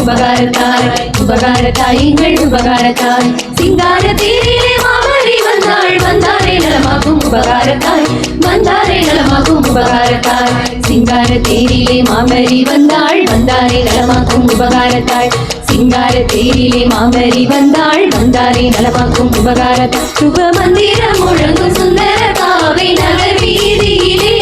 உபகாரத்தாய் உபகாரத்தாய் எங்கள் உபகாரத்தாய் சிங்கார தேரிலே மாமரி வந்தாள் வந்தாரே நலமாகும் உபகாரத்தாய் வந்தாரே நலமாகும் உபகாரத்தாய் சிங்கார தேரிலே மாமரி வந்தாள் வந்தாரே நலமாகும் உபகாரத்தாய் சிங்கார தேரிலே மாமரி வந்தாள் வந்தாரே நலமாக்கும் உபகாரத்தாய் சுப மந்திரம் முழங்கும் சுந்தர காவை நகர் வீதியிலே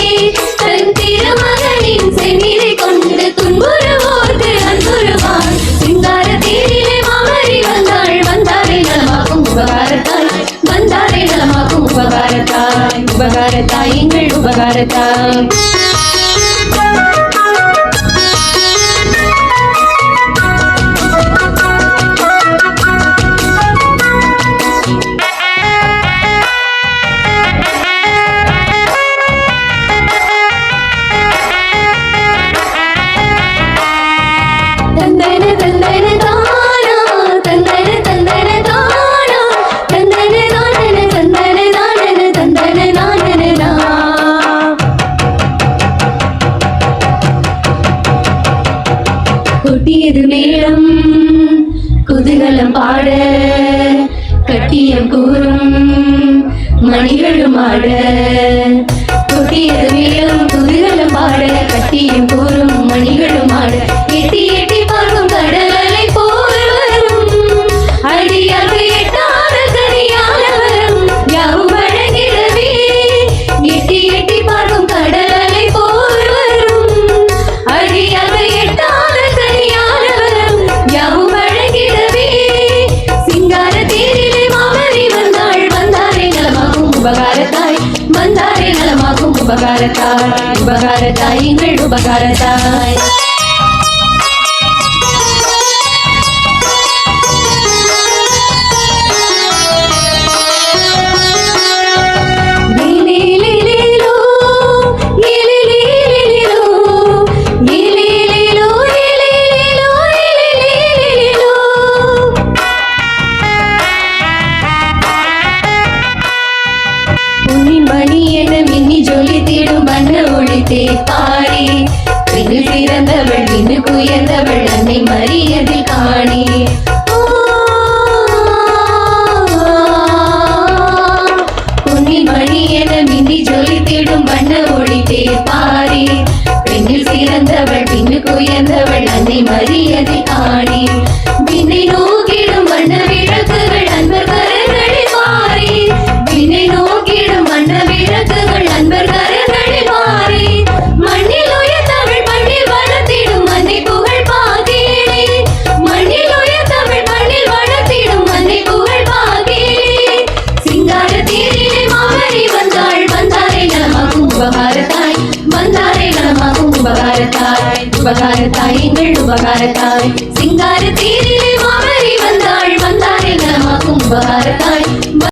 தன் திருமகனின் செந்நிறை கொண்டு துன்புறுவோர்க்கு அன்புறுவாள் சிங்கார தேரிலே மாமரி வந்தாள் வந்தாரே நலமாக்கும் உபகாரத்தாய் வந்தாரே நலமாக்கும் உபகாரத்தாய் உபகாரத்தாய் எங்கள் உபகாரத்தாய் கொட்டியது மேளம் குதூகலம் பாட கட்டியம் கூறும் மணிகளும் ஆட கொட்டியது மேளம் குதூகலம் பாட கட்டியம் கூறும் மணிகளும் ஆட எட்டி எட்டி பார்க்கும் கடல் அலை போல் வரும் அடியாக எட்டாத கனியான வரும் யாவும் வழங்கிடவே எட்டி எட்டி பார்க்கும் கடல் அலை போல் வரும் அடியாக எட்டாத உபகாரத்தாய் வந்தாரே நலமாகும் உபகாரத்தாய் உபகாரத்தாய் எங்கள் உபகாரத்தாய் பாரி பின்னு பிறந்தவள் பின்னு குயர்ந்தவள் அன்னை மரியதில் காணி பொன்னின் மணி என மின்னி ஜொலித்திடும் வண்ண ஒளி பாரி பெண்ணில் சிறந்தவள் பின்னு குயர்ந்தவள் அன்னை மரியதில் காணி விண்ணை நோக்கிடும் வண்ண விளக்குகள் அன்பர் கரங்களில் பாரி விண்ணை நோக்கிடும் வண்ண விளக்குகள் அன்பர் கரங்களில் பாரி மண்ணில் உயர்ந்தவள் மண்ணில் வளர்த்திடும் மண்ணை புகழ் பாகிலே மண்ணில் உயர்ந்தவள் மண்ணில் வளர்த்திடும் மண்ணை புகழ் பாகிலே சிங்கார தேரிலே மாமரி வந்தாள் வந்தாரே நலமாகும் உபகாரத்தாய் வந்தாரே நலமாகும் உபகாரத்தாய் உபகாரத்தாய் எங்கள் உபகாரத்தாய் சிங்கார தேரி